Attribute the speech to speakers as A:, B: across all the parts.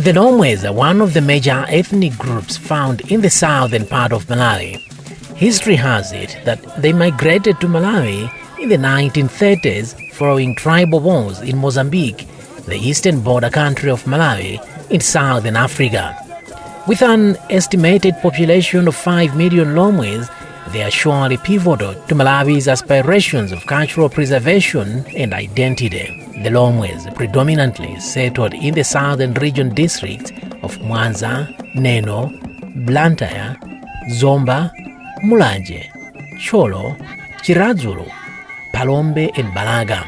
A: The Lhomwes are one of the major ethnic groups found in the southern part of Malawi. History has it that they migrated to Malawi in the 1930s following tribal wars in Mozambique, the eastern border country of Malawi in southern Africa. With an estimated population of 5 million Lhomwes, they are surely pivotal to Malawi's aspirations of cultural preservation and identity. The Lhomwes predominantly settled in the southern region districts of Mwanza, Neno, Blantyre, Zomba, Mulanje, Cholo, Chiradzulu, Palombe and Balaga.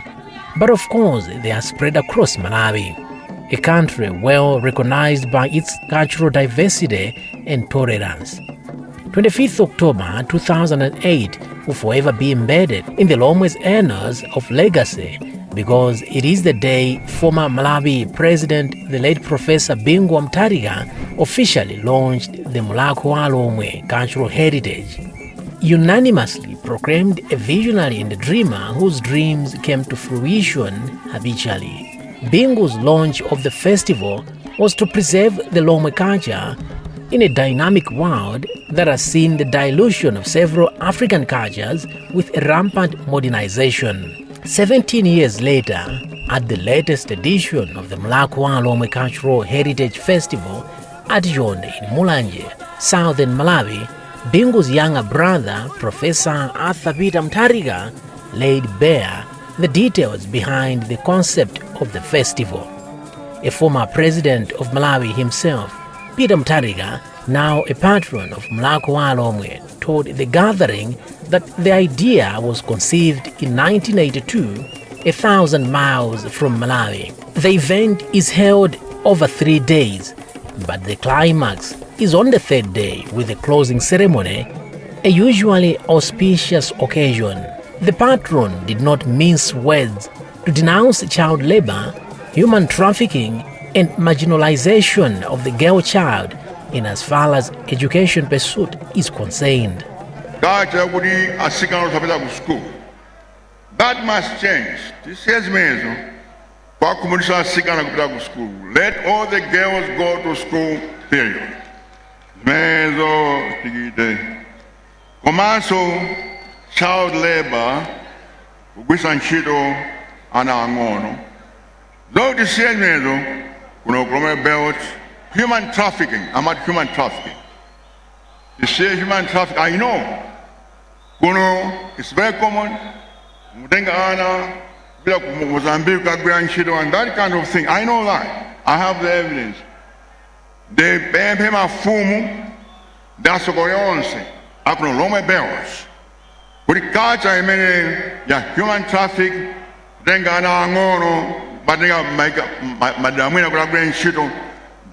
A: But of course, they are spread across Malawi, a country well recognized by its cultural diversity and tolerance. 25th October 2008 will forever be embedded in the Lhomwe's annals of legacy because it is the day former Malawi President, the late Professor Bingu Mutharika, officially launched the Mlakho Alhomwe cultural heritage. Unanimously proclaimed a visionary and a dreamer whose dreams came to fruition habitually. Bingu's launch of the festival was to preserve the Lhomwe culture in a dynamic world that has seen the dilution of several African cultures with a rampant modernization. 17 years later, at the latest edition of the Mlakho Alhomwe Cultural Heritage Festival at Chonde in Mulanje, southern Malawi, Bingu's younger brother, Professor Arthur Peter Mutharika, laid bare the details behind the concept of the festival. A former president of Malawi himself, Peter Mutharika, now a patron of Mlakho Alhomwe, told the gathering that the idea was conceived in 1982, 1,000 miles from Malawi. The event is held over 3 days, but the climax is on the third day with the closing ceremony, a usually auspicious occasion. The patron did not mince words to denounce child labor, human trafficking, and marginalization of the girl child in as far as education pursuit is concerned.
B: That must change. This is amazing. Let all the girls go to school, period. Child labor, human trafficking. I'm at human trafficking. You say human trafficking, I know. It's very common. Mozambique, and that kind of thing. I know that. I have the evidence. They pay my fumu. That's what I say. I can Lhomwe bells. But the culture, I mean, human traffic. Then but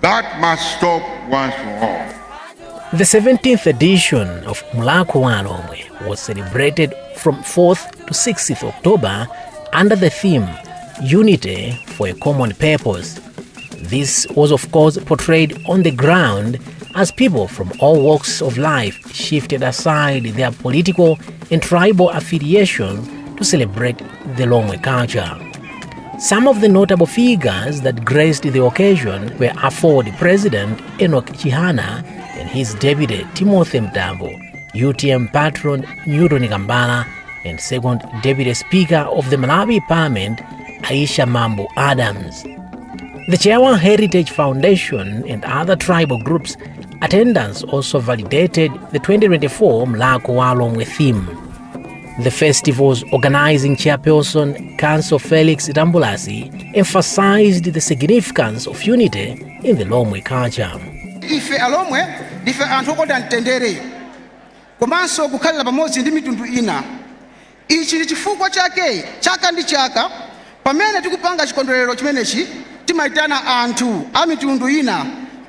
B: that must stop once for all.
A: The 17th edition of Mlakho Alhomwe was celebrated from 4th to 6th October under the theme Unity for a Common Purpose. This was of course portrayed on the ground as people from all walks of life shifted aside their political and tribal affiliations to celebrate the Lhomwe culture. Some of the notable figures that graced the occasion were Aford President Enoch Chihana and his deputy Timothy Mtambo, UTM patron Newton Kambala, and second deputy speaker of the Malawi Parliament Aisha Mambo Adams. The Chewa Heritage Foundation and other tribal groups' attendance also validated the 2024 Mlakho Alhomwe theme. The festival's organizing chairperson, Council Felix Rambulasi, emphasized the significance of unity in the Lhomwe culture.
C: Ife Alhomwe, dife antokoda ntendere. Komanso kukhalira pamodzi ndi mitundu ina. Ichi ndi chifukwa chake, chaka ndi chaka, pamene tikupanga chikondwerero chimenechi, timaitana anthu a mitundu ina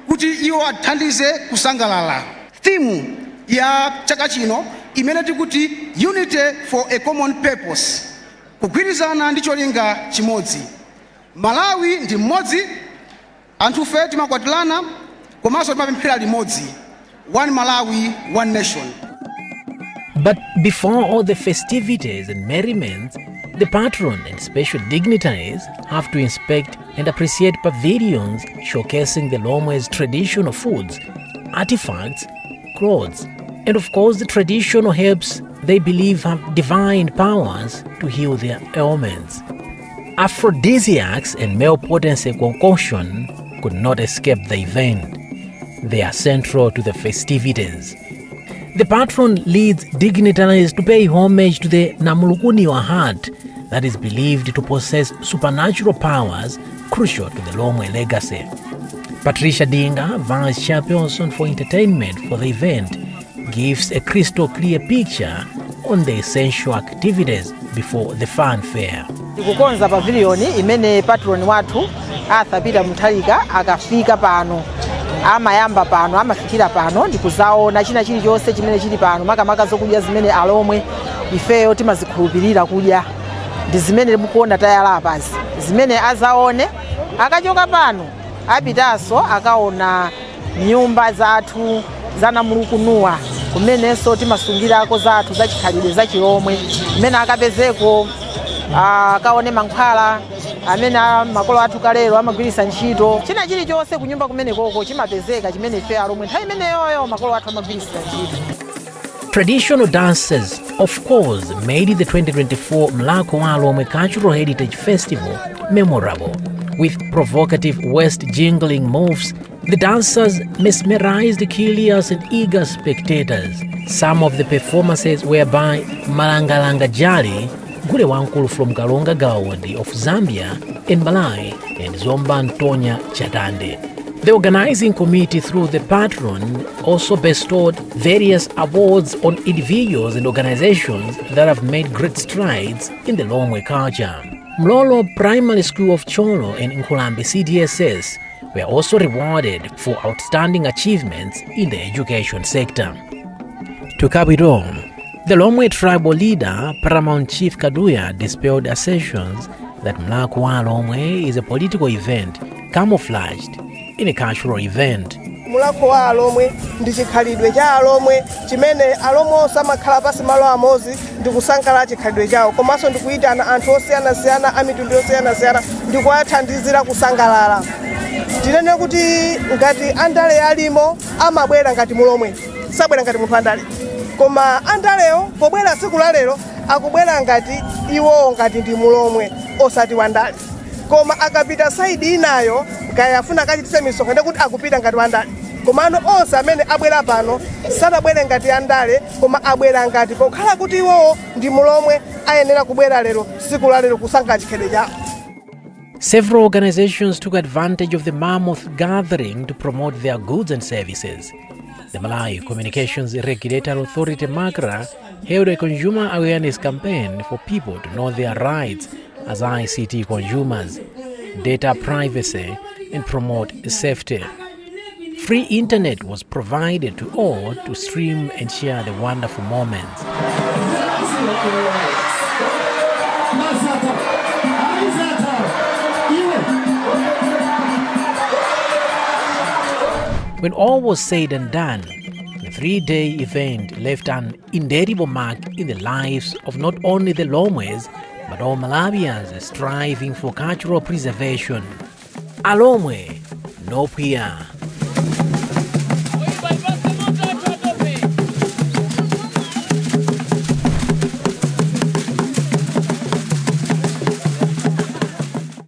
C: kuti iwo athandize kusangalala. Theme ya chaka chino imene tikuti Unity for a Common Purpose, kugwirizana ndi cholinga chimodzi. Malawi ndi mmodzi, anthufe timakwatilana, komanso timapemphera limodzi. One Malawi, one nation.
A: But before all the festivities and merriments, The patron and special dignitaries have to inspect and appreciate pavilions showcasing the Lhomwe's traditional foods, artifacts, clothes, and of course the traditional herbs they believe have divine powers to heal their ailments. Aphrodisiacs and male potency concoction could not escape the event. They are central to the festivities. The patron leads dignitaries to pay homage to the Namulukuniwa heart that is believed to possess supernatural powers crucial to the Lhomwe legacy. Patricia Dinga, Vice Chairperson for Entertainment for the event, gives a crystal clear picture on the essential activities before the fanfare.
D: Tikukonza pavilioni imene patron wathu athapita muthalika akafika pano amayamba pano amafikira pano ndikuzaona china chilichonse chimene chili pano makamaka zokudya zimene Alhomwe ifeyo timazikhulupirira kudya ndi zimene mukuona tayalapazi zimene azaone akachoka pano apitanso akaona nyumba zathu za Namulukunuwa kumenenso timasungirako zathu zachikhalidwe za Chilomwe imene akapezeko akaone mankhwala amene makolo athu kalero amagwirisa ntchito china chilichonse kunyumba kumene koko chimapezeka chimene ife Alhomwe nthawi imeneyoyo makolo athu amagwirisa ntchito.
A: Traditional dances, of course, made the 2024 Mlakho Alhomwe Cultural Heritage Festival memorable. With provocative West jingling moves, the dancers mesmerized curious and eager spectators. Some of the performances were by Malangalanga Jali, Gule Wankulu from Kalonga Gawandi of Zambia and Malawi, and Zomba Antonia Chadande. The organizing committee, through the patron, also bestowed various awards on individuals and organizations that have made great strides in the Lhomwe culture. Mlolo Primary School of Cholo and Nkulambi CDSS were also rewarded for outstanding achievements in the education sector. To cap it all, the Lhomwe tribal leader, Paramount Chief Kaduya, dispelled assertions that Mlakho Alhomwe is a political event camouflaged in a cultural event.
E: Mulhako Alhomwe ndi chikhalidwe cha Alhomwe chimene Alhomwe osamakhala pasi malo amozi ndi kusangalala chikhalidwe chawo komanso ndikuyitana anthu osiyanasiyana a mitundu yosiyanasiyana ndi kuwathandizira kusangalala. Tinene kuti ngati andale alimo amabwera ngati Mulhomwe sabwera ngati munthu andale koma andalewo pobwera tsiku la lero akubwera ngati iwo ngati ndi Mulhomwe osati wandale koma akapita saidi inayo kaya afuna kachitise misonkhano kuti akupita ngati wandale komano onse amene abwera pano sanabwere ngati andale koma abwera ngati pokhala kuti iwo ndi Mulhomwe ayenera kubwera lero tsiku la lero kusangalala chikhalidwe chawo.
A: Several organizations took advantage of the mammoth gathering to promote their goods and services. The Malawi Communications Regulatory Authority (MACRA) held a consumer awareness campaign for people to know their rights as ICT consumers, data privacy, and promote safety. Free internet was provided to all to stream and share the wonderful moments. When all was said and done, the 3-day event left an indelible mark in the lives of not only the Lhomwes, but all Malawians striving for cultural preservation. Alhomwe, no peer.